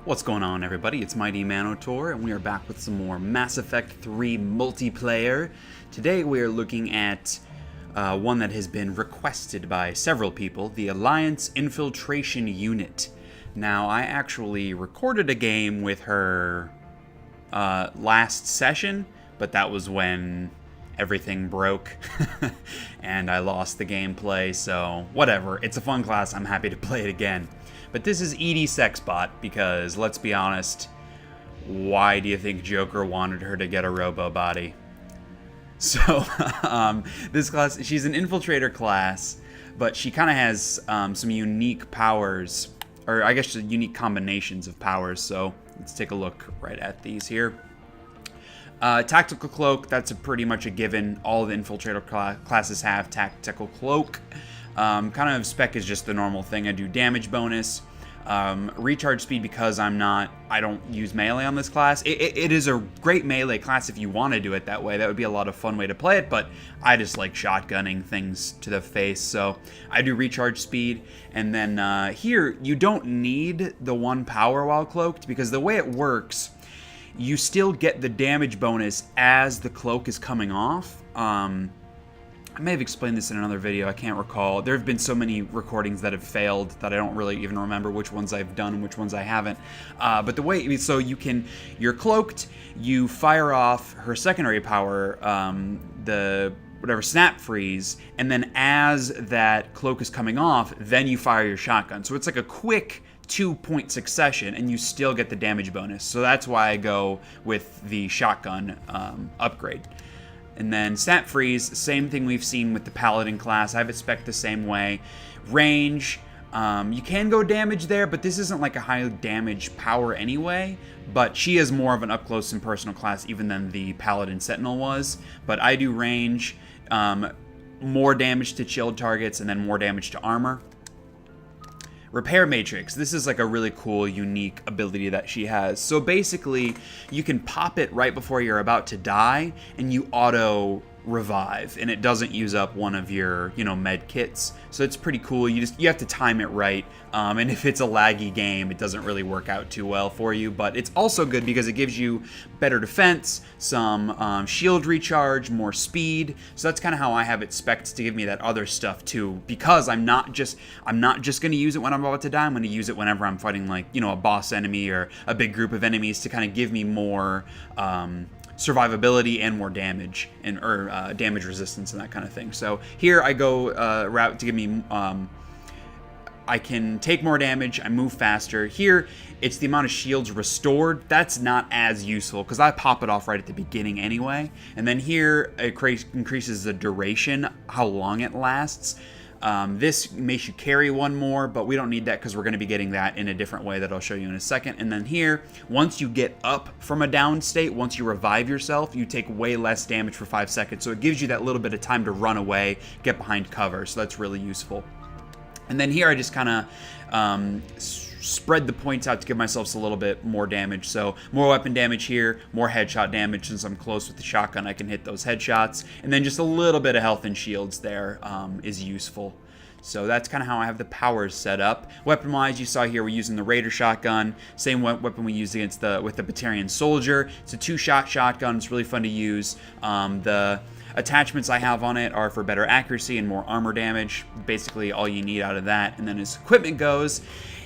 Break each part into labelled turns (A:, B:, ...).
A: What's going on, everybody? It's Mighty Manotaur, and we are back with some more Mass Effect 3 multiplayer. Today we are looking at one that has been requested by several people, the Alliance Infiltration Unit. Now, I actually recorded a game with her last session, but that was when everything broke and I lost the gameplay, so whatever. It's a fun class. I'm happy to play it again. But this is EDI Sexbot because, let's be honest, why do you think Joker wanted her to get a robo body? So, this class, she's an infiltrator class, but she kind of has some unique powers, or I guess unique combinations of powers, so let's take a look right at these here. Tactical Cloak, that's pretty much a given. All the infiltrator classes have Tactical Cloak. Kind of spec is just the normal thing. I do damage bonus. Recharge speed because I don't use melee on this class. It is a great melee class if you want to do it that way. That would be a lot of fun way to play it, but I just like shotgunning things to the face, so I do recharge speed. And then here, you don't need the 1 power while cloaked, because the way it works, you still get the damage bonus as the cloak is coming off. I may have explained this in another video, I can't recall. There have been so many recordings that have failed that I don't really even remember which ones I've done and which ones I haven't. But the way, so you're cloaked, you fire off her secondary power, the whatever snap freeze, and then as that cloak is coming off, then you fire your shotgun. So it's like a quick 2-point succession, and you still get the damage bonus. So that's why I go with the shotgun upgrade. And then Snap Freeze, same thing we've seen with the Paladin class. I have it spec'd the same way. Range, you can go damage there, but this isn't like a high damage power anyway. But she is more of an up-close and personal class even than the Paladin Sentinel was. But I do range, more damage to shield targets, and then more damage to armor. Repair Matrix. This is like a really cool, unique ability that she has. So basically, you can pop it right before you're about to die, and you auto revive, and it doesn't use up one of your, med kits. So it's pretty cool. You have to time it right. And if it's a laggy game, it doesn't really work out too well for you. But it's also good because it gives you better defense, some shield recharge, more speed. So that's kind of how I have it spec'd to give me that other stuff too. Because I'm not just going to use it when I'm about to die. I'm going to use it whenever I'm fighting like a boss enemy or a big group of enemies to kind of give me more survivability and more damage or damage resistance and that kind of thing. So here I go route to give me I can take more damage, I move faster. Here it's the amount of shields restored. That's not as useful because I pop it off right at the beginning anyway. And then here it increases the duration, how long it lasts. This makes you carry 1 more, but we don't need that because we're going to be getting that in a different way that I'll show you in a second. And then here, once you get up from a down state, once you revive yourself, you take way less damage for 5 seconds. So it gives you that little bit of time to run away, get behind cover. So that's really useful. And then here I just kind of spread the points out to give myself a little bit more damage. So more weapon damage here, more headshot damage. Since I'm close with the shotgun, I can hit those headshots. And then just a little bit of health and shields there is useful. So that's kind of how I have the powers set up. Weapon-wise, you saw here we're using the Raider shotgun. Same weapon we used with the Batarian Soldier. It's a 2-shot shotgun. It's really fun to use. The attachments I have on it are for better accuracy and more armor damage. Basically all you need out of that. And then as equipment goes,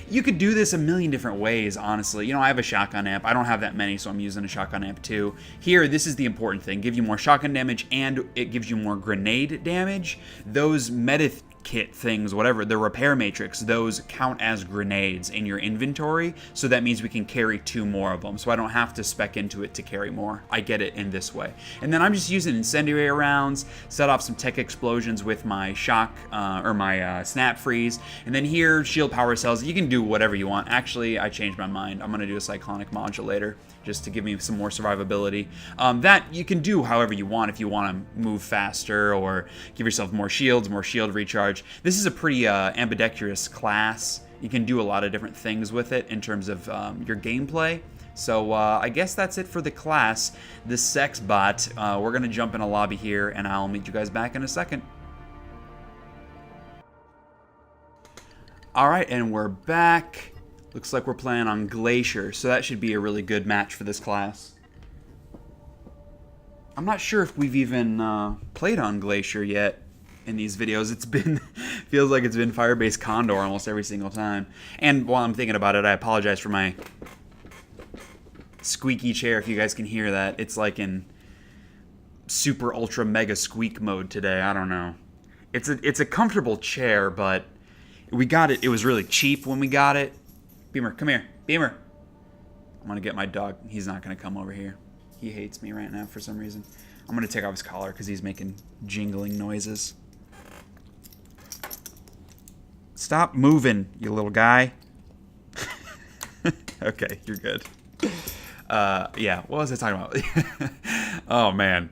A: you could do this a million different ways, honestly. I have a shotgun amp. I don't have that many, so I'm using a shotgun amp too. Here, this is the important thing. Give you more shotgun damage, and it gives you more grenade damage. Those kit things, whatever, the repair matrix, those count as grenades in your inventory, so that means we can carry 2 more of them, so I don't have to spec into it to carry more. I get it in this way. And then I'm just using incendiary rounds, set off some tech explosions with my shock, or my snap freeze, and then here, shield power cells. You can do whatever you want. Actually, I changed my mind. I'm going to do a cyclonic modulator, just to give me some more survivability. That you can do however you want, if you want to move faster, or give yourself more shields, more shield recharge. This is a pretty ambidextrous class. You can do a lot of different things with it in terms of your gameplay. So I guess that's it for the class, the Sexbot. We're going to jump in a lobby here, and I'll meet you guys back in a second. Alright, and we're back. Looks like we're playing on Glacier, so that should be a really good match for this class. I'm not sure if we've even played on Glacier yet in these videos. It's been, feels like it's been Firebase Condor almost every single time. And while I'm thinking about it, I apologize for my squeaky chair, if you guys can hear that. It's like in super ultra mega squeak mode today. I don't know. It's a comfortable chair, but we got it. It was really cheap when we got it. Beamer, come here. Beamer. I'm gonna get my dog. He's not gonna come over here. He hates me right now for some reason. I'm gonna take off his collar because he's making jingling noises. Stop moving, you little guy. Okay, you're good. Yeah, what was I talking about? Oh, man.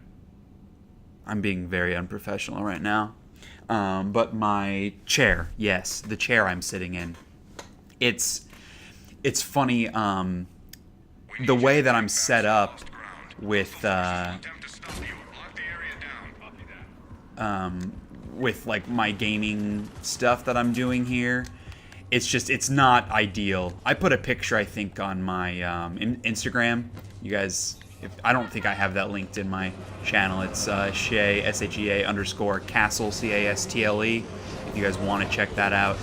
A: I'm being very unprofessional right now. But my chair, yes, the chair I'm sitting in. It's funny, the way that I'm set up with like my gaming stuff that I'm doing here. It's not ideal. I put a picture, I think, on my Instagram. You guys, I don't think I have that linked in my channel. It's Shea, S-H-E-A _ Castle, C-A-S-T-L-E, if you guys want to check that out.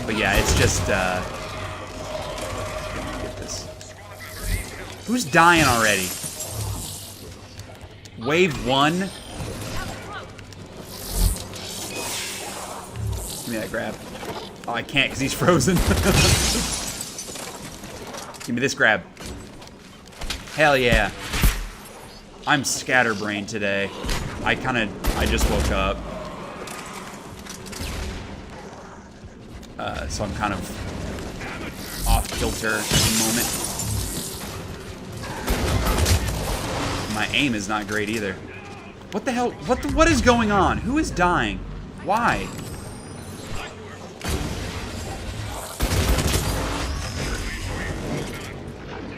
A: But yeah, it's just, get this. Who's dying already? Wave 1? Give me that grab. Oh, I can't because he's frozen. Give me this grab. Hell yeah. I'm scatterbrained today. I just woke up. So I'm kind of off kilter at the moment. My aim is not great either. What the hell? What is going on? Who is dying? Why?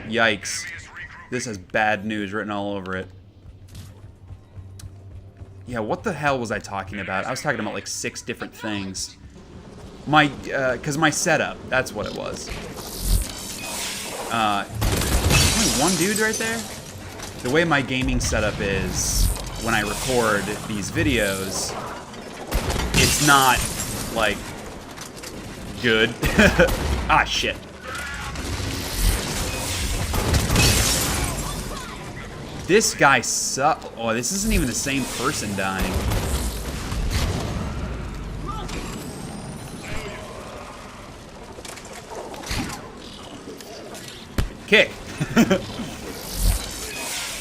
A: Yikes. This has bad news written all over it. Yeah, what the hell was I talking about? I was talking about like 6 different things. Cause my setup, that's what it was. Only one dude right there? The way my gaming setup is, when I record these videos, it's not, like, good. Ah, shit. This guy sucks. Oh, this isn't even the same person dying. Kick.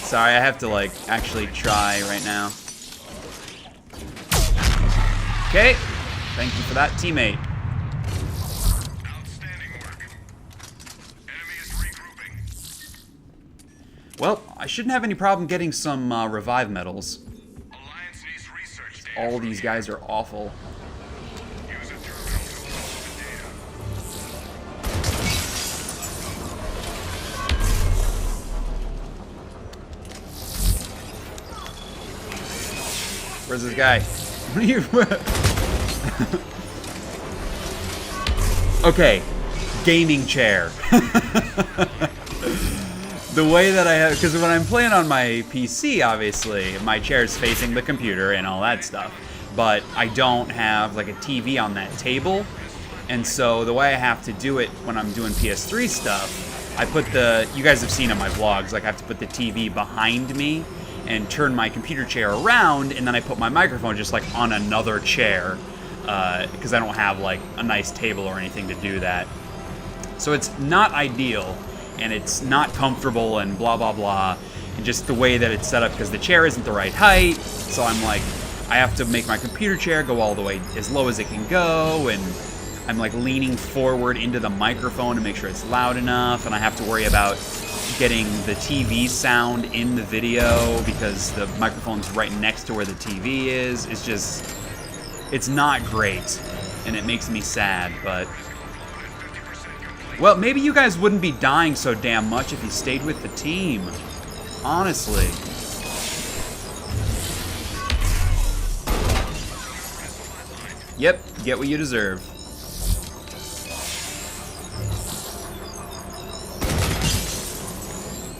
A: Sorry, I have to, like, actually try right now. Okay. Thank you for that, teammate.
B: Outstanding work. Enemy is regrouping.
A: Well, I shouldn't have any problem getting some revive medals.
B: Alliance needs research data.
A: All these guys are awful.
B: Use a terminal to upload the data.
A: Where's this guy? What are you? Okay, gaming chair. The way that I have, because when I'm playing on my PC, obviously, my chair's facing the computer and all that stuff. But I don't have like a TV on that table. And so the way I have to do it when I'm doing PS3 stuff, I put you guys have seen on my vlogs, like I have to put the TV behind me and turn my computer chair around, and then I put my microphone just like on another chair, because I don't have like a nice table or anything to do that. So it's not ideal, and it's not comfortable, and blah blah blah, and just the way that it's set up, because the chair isn't the right height. So I'm like, I have to make my computer chair go all the way as low as it can go, and I'm like leaning forward into the microphone to make sure it's loud enough, and I have to worry about getting the TV sound in the video because the microphone's right next to where the TV is. It's just, it's not great, and it makes me sad, but... Well, maybe you guys wouldn't be dying so damn much if you stayed with the team. Honestly. Yep, get what you deserve.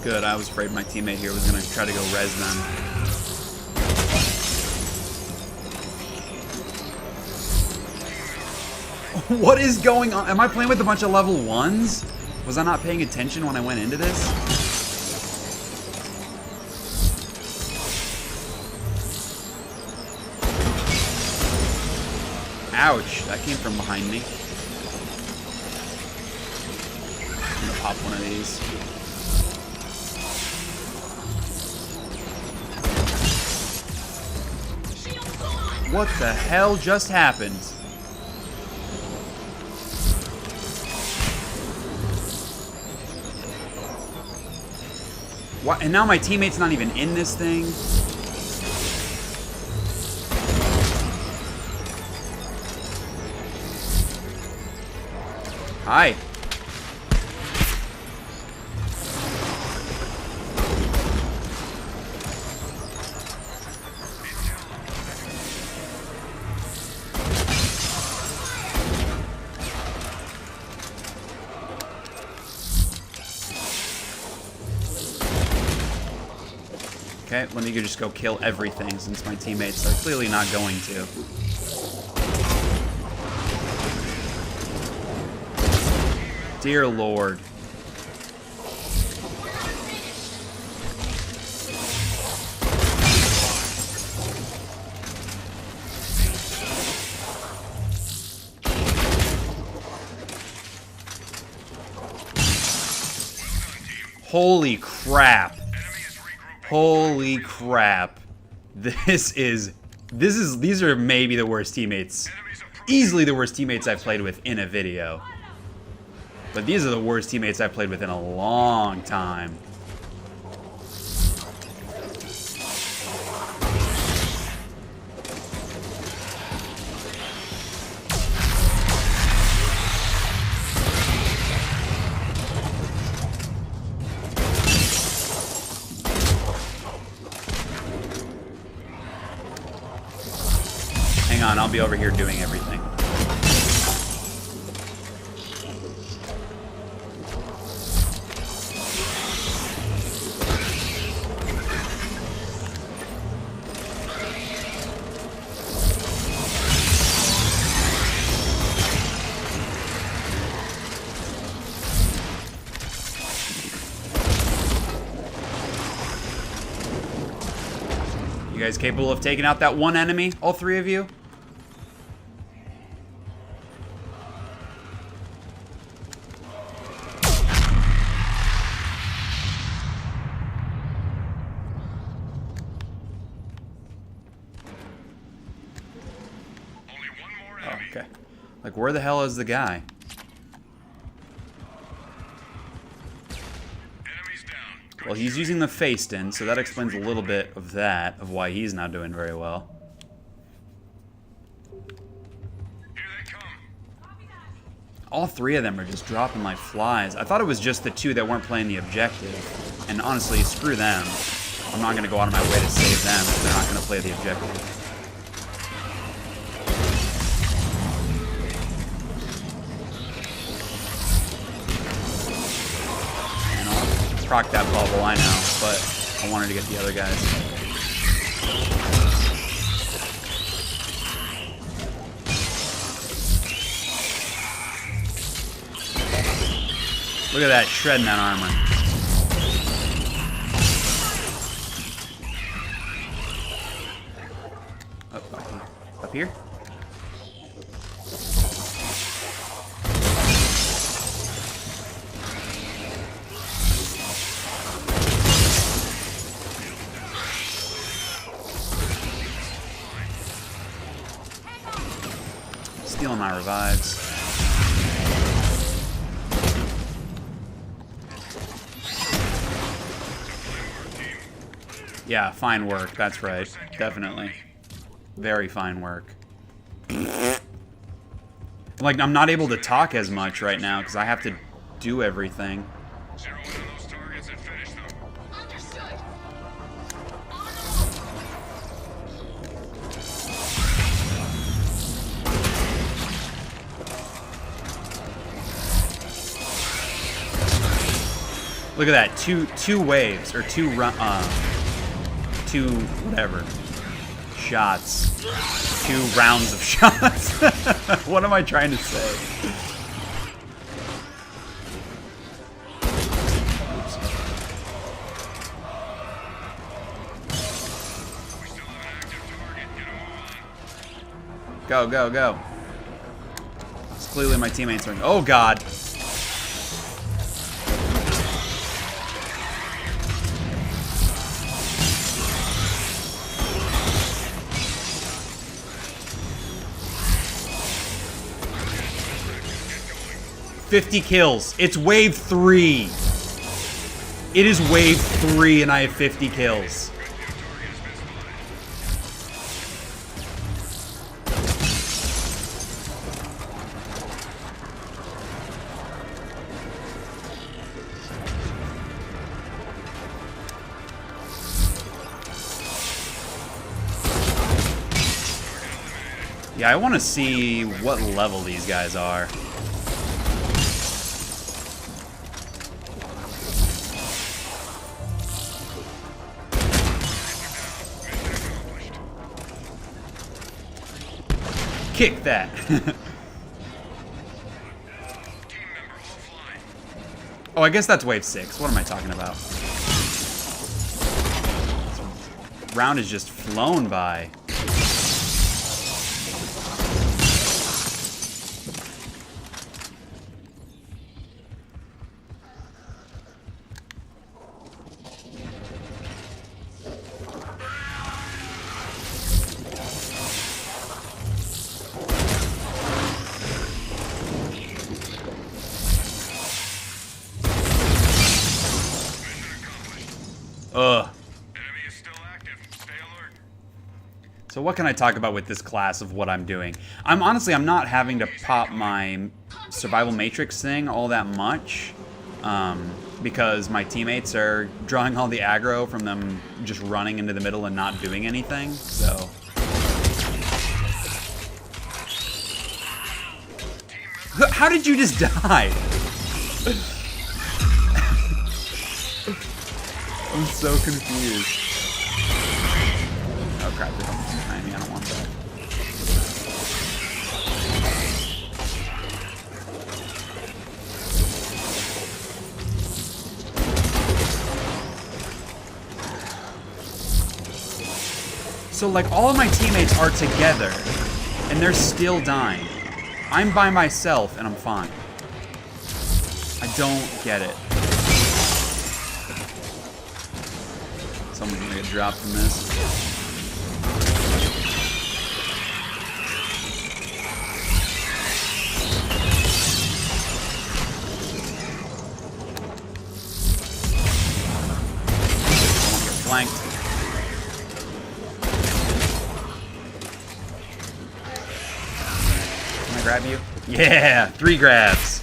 A: Good, I was afraid my teammate here was gonna try to go res them. What is going on? Am I playing with a bunch of level 1s? Was I not paying attention when I went into this? Ouch, that came from behind me. I'm gonna pop one of these. What the hell just happened? What? And now my teammate's not even in this thing? Hi. Okay, let me just go kill everything since my teammates are clearly not going to. Dear Lord. Holy crap. Holy crap. These are maybe the worst teammates. Easily the worst teammates I've played with in a video. But these are the worst teammates I've played with in a long time. Hang on, I'll be over here doing everything. You guys capable of taking out that one enemy? All three of you? Oh, okay. Like, where the hell is the guy? Well, he's using the fayce, so that explains a little bit of that, of why he's not doing very well. All three of them are just dropping like flies. I thought it was just the two that weren't playing the objective. And honestly, screw them. I'm not going to go out of my way to save them if they're not going to play the objective. Proc that bubble, I know, but I wanted to get the other guys. Look at that, shredding that armor. Oh, up here? Stealing my revives. Yeah, fine work. That's right. Definitely. Very fine work. Like, I'm not able to talk as much right now because I have to do everything. Look at that. Two waves or two whatever shots. 2 rounds of shots. What am I trying to say? Go, go, go. It's clearly my teammates are. Oh god. $50 kills. It's wave 3. It is wave 3 and I have 50 kills. Yeah, I want to see what level these guys are. Kick that. Oh, I guess that's wave 6. What am I talking about? This round is just flown by. Ugh.
B: Enemy is still active. Stay alert.
A: So what can I talk about with this class of what I'm doing? I'm not having to pop my survival matrix thing all that much, because my teammates are drawing all the aggro from them just running into the middle and not doing anything. So how did you just die? I'm so confused. Oh crap, they're coming from behind me. I don't want that. So like all of my teammates are together and they're still dying. I'm by myself and I'm fine. I don't get it. Someone's gonna get dropped from this. Someone get flanked. Can I grab you? Yeah, 3 grabs.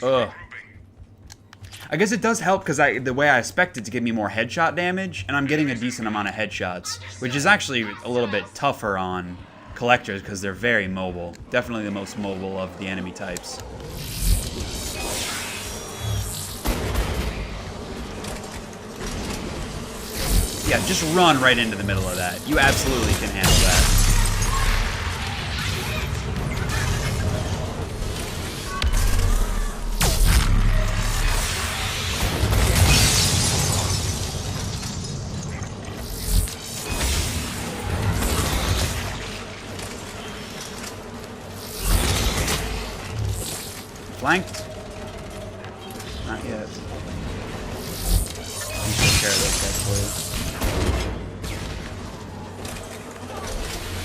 A: Ugh. I guess it does help because the way I expect it to give me more headshot damage, and I'm getting a decent amount of headshots, which is actually a little bit tougher on collectors because they're very mobile. Definitely the most mobile of the enemy types. Yeah, just run right into the middle of that. You absolutely can handle that. Flanked? Not yet. I'll take care of those guys for you.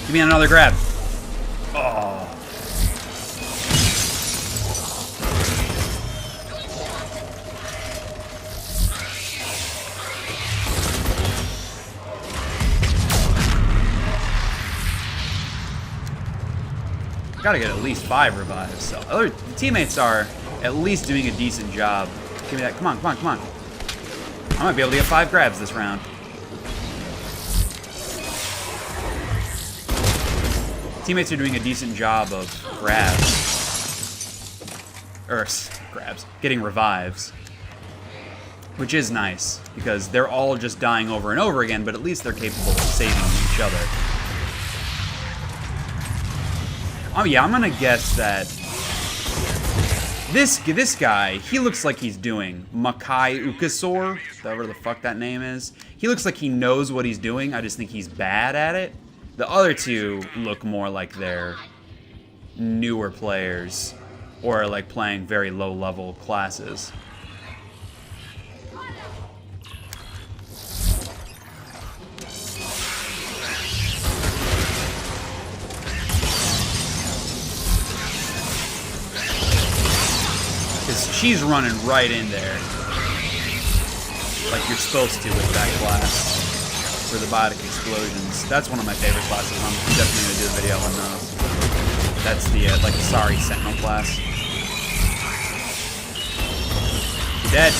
A: Give me another grab. Oh. Gotta get at least 5 revives. So other teammates are at least doing a decent job. Give me that. Come on, come on, come on. I might be able to get 5 grabs this round. Teammates are doing a decent job of grabs. Or grabs. Getting revives. Which is nice, because they're all just dying over and over again, but at least they're capable of saving each other. Oh yeah, I'm gonna guess that this guy, he looks like he's doing Makai Ukasor, whatever the fuck that name is. He looks like he knows what he's doing, I just think he's bad at it. The other two look more like they're newer players, or like playing very low-level classes. She's running right in there, like you're supposed to with that class for the biotic explosions. That's one of my favorite classes. I'm definitely gonna do a video on those. That's the like sorry Sentinel class. Dead.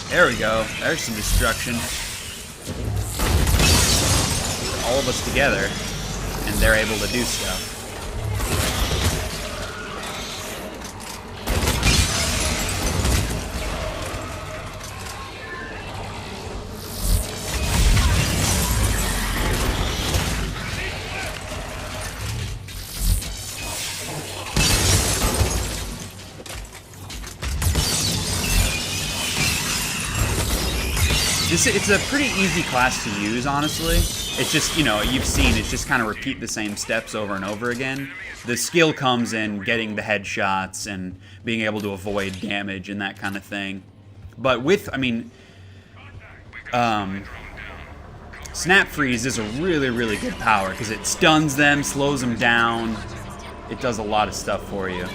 A: There we go. There's some destruction. All of us together, and they're able to do stuff. It's a pretty easy class to use, honestly. It's just, you know, you've seen, it's just kind of repeat the same steps over and over again. The skill comes in getting the headshots and being able to avoid damage and that kind of thing. But with, I mean, Snap Freeze is a really, really good power because it stuns them, slows them down. It does a lot of stuff for you.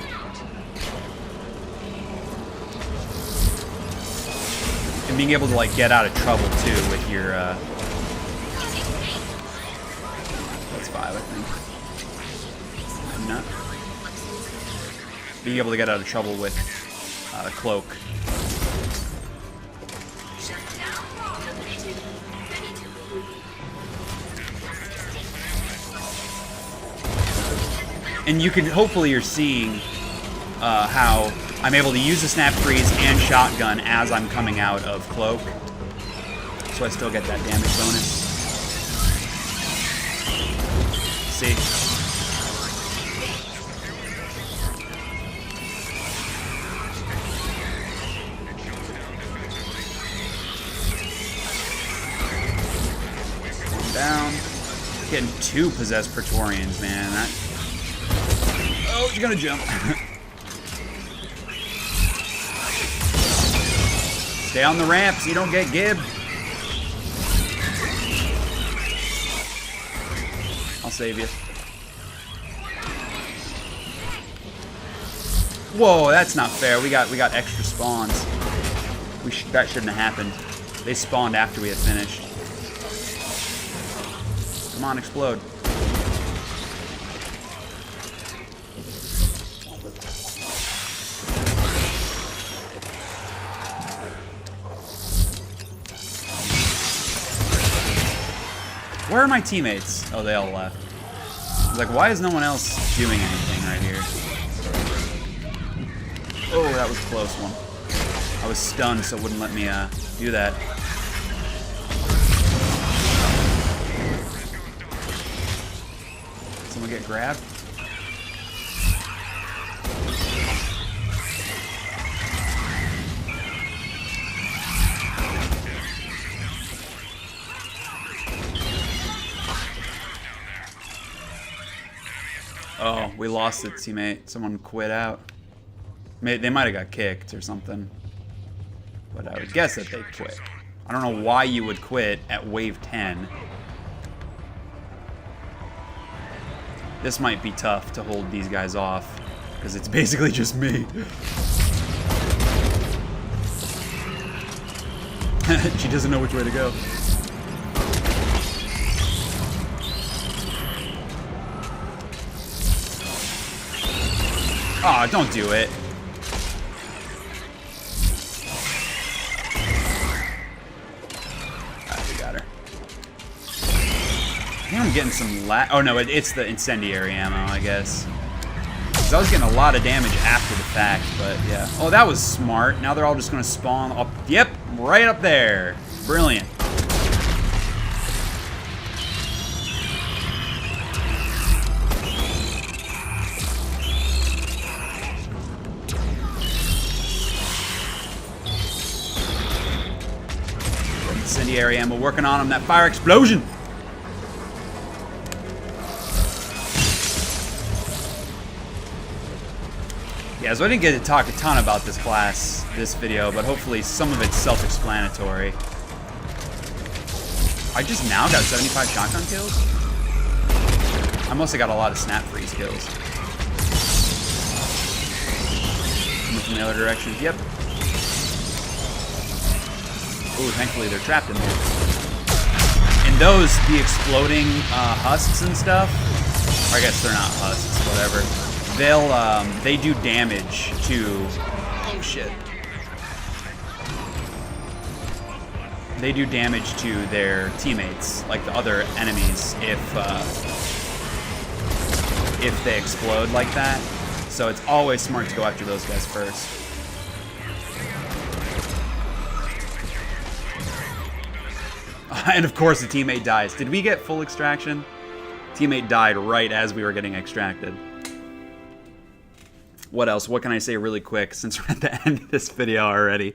A: And being able to like get out of trouble too with your that's 5, I think. Not being able to get out of trouble with the cloak. And you can hopefully you're seeing how I'm able to use the Snap Freeze and Shotgun as I'm coming out of Cloak. So I still get that damage bonus. See? One down. Getting 2 possessed Praetorians, man. That... Oh, you're gonna jump. Stay on the ramp so you don't get gibbed. I'll save you. Whoa, that's not fair. We got extra spawns. That shouldn't have happened. They spawned after we had finished. Come on, explode. Where are my teammates? Oh, they all left. I was like, why is no one else doing anything right here? Oh, that was a close one. I was stunned, so it wouldn't let me do that. Someone get grabbed? Oh, we lost it, teammate. Someone quit out. They might have got kicked or something. But I would guess that they quit. I don't know why you would quit at wave 10. This might be tough to hold these guys off, because it's basically just me. She doesn't know which way to go. Aw, don't do it. Alright, we got her. I think I'm getting some oh no, it's the incendiary ammo, I guess. Because I was getting a lot of damage after the fact, but yeah. Oh, that was smart. Now they're all just going to spawn up. Yep, right up there. Brilliant. Incendiary ammo working on him. That fire explosion. Yeah, so I didn't get to talk a ton about this class this video, but hopefully some of it's self-explanatory. I just now got 75 shotgun kills? I mostly got a lot of snap freeze kills. Coming from the other direction. Yep. Ooh, thankfully they're trapped in there. And those, the exploding husks and stuff, or I guess they're not husks, whatever. They do damage to, oh shit. They do damage to their teammates, like the other enemies, if they explode like that. So it's always smart to go after those guys first. And of course the teammate dies. Did we get full extraction? Teammate died right as we were getting extracted. What else? What can I say really quick since we're at the end of this video already?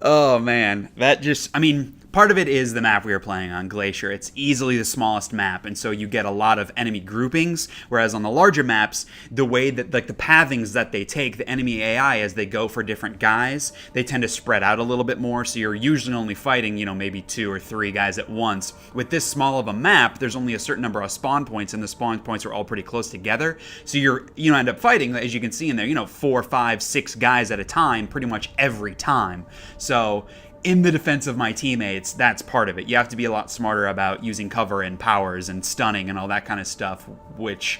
A: Oh man, that just, I mean, part of it is the map we were playing on, Glacier. It's easily the smallest map, and so you get a lot of enemy groupings, whereas on the larger maps, the way that, like the pathings that they take, the enemy AI, as they go for different guys, they tend to spread out a little bit more, so you're usually only fighting, you know, maybe 2 or 3 guys at once. With this small of a map, there's only a certain number of spawn points, and the spawn points are all pretty close together, so you end up fighting, as you can see in there, you know, 4, 5, 6 guys at a time, pretty much every time. So, in the defense of my teammates, that's part of it. You have to be a lot smarter about using cover and powers and stunning and all that kind of stuff, which,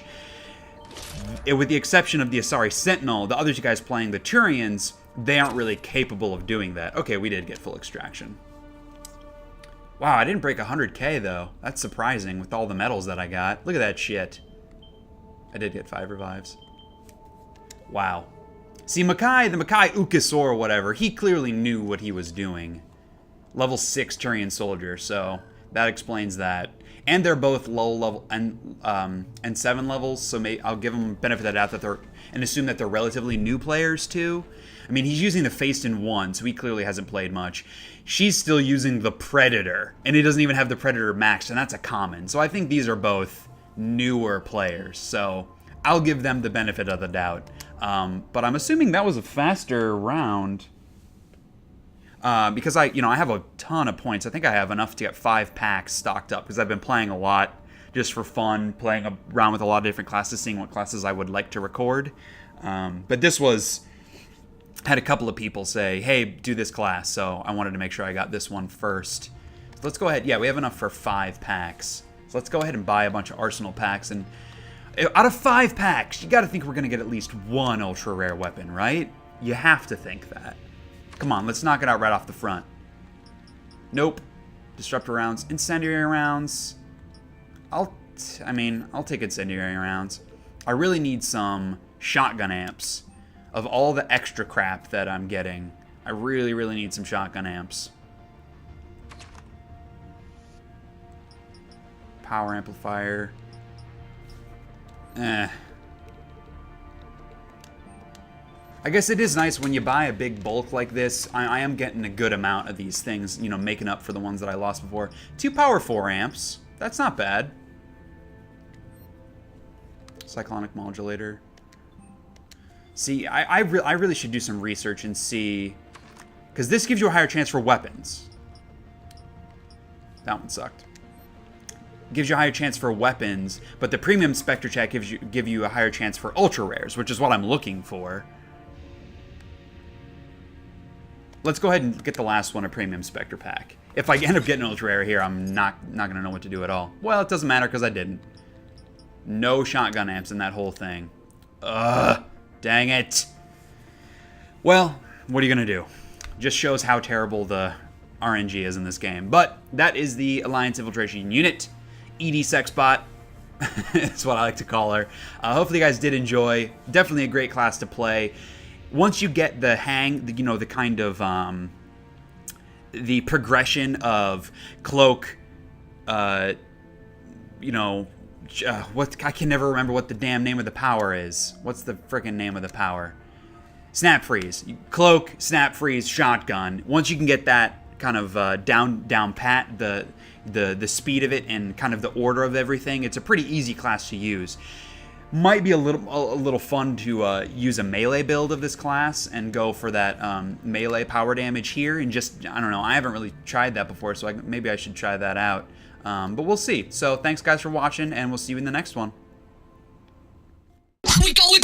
A: with the exception of the Asari Sentinel, the other 2 guys playing the Turians, they aren't really capable of doing that. Okay, we did get full extraction. Wow, I didn't break 100k though. That's surprising with all the medals that I got. Look at that shit. I did get 5 revives. Wow. See, the Makai Ukasor or whatever, he clearly knew what he was doing. Level 6 Turian soldier, so that explains that. And they're both low level and 7 levels, so I'll give them benefit of the doubt that they're, and assume that they're relatively new players too. I mean, he's using the fayce in 1, so he clearly hasn't played much. She's still using the Predator, and he doesn't even have the Predator maxed, and that's a common. So I think these are both newer players, so I'll give them the benefit of the doubt. But I'm assuming that was a faster round. Because I have a ton of points. I think I have enough to get 5 packs stocked up because I've been playing a lot just for fun, playing around with a lot of different classes, seeing what classes I would like to record. But this had a couple of people say, hey, do this class, so I wanted to make sure I got this one first. So let's go ahead. Yeah, we have enough for 5 packs. So let's go ahead and buy a bunch of Arsenal packs. And out of 5 packs, you got to think we're going to get at least 1 ultra rare weapon, right? You have to think that. Come on, let's knock it out right off the front. Nope. Disruptor rounds. Incendiary rounds. I'll take incendiary rounds. I really need some shotgun amps. Of all the extra crap that I'm getting, I really, really need some shotgun amps. Power amplifier. I guess it is nice when you buy a big bulk like this. I am getting a good amount of these things, you know, making up for the ones that I lost before. 2 power 4 amps. That's not bad. Cyclonic modulator. See, I really should do some research and see, because this gives you a higher chance for weapons. That one sucked. Gives you a higher chance for weapons, but the premium Spectre Chat give you a higher chance for ultra rares, which is what I'm looking for. Let's go ahead and get the last one, a premium Spectre pack. If I end up getting an ultra rare here, I'm not gonna know what to do at all. Well, it doesn't matter because I didn't. No shotgun amps in that whole thing. Ugh. Dang it. Well, what are you going to do? Just shows how terrible the RNG is in this game. But that is the Alliance Infiltration Unit. EDI Sexbot. That's what I like to call her. Hopefully you guys did enjoy. Definitely a great class to play. Once you get the hang, you know, the kind of the progression of cloak, you know, what, I can never remember what the damn name of the power is. What's the frickin' name of the power? Snap freeze, cloak, snap freeze, shotgun. Once you can get that kind of down pat, the speed of it and kind of the order of everything, it's a pretty easy class to use. Might be a little fun to use a melee build of this class and go for that melee power damage here, and just, I don't know, I haven't really tried that before, so maybe I should try that out. But we'll see. So thanks guys for watching, and we'll see you in the next one.
C: We going.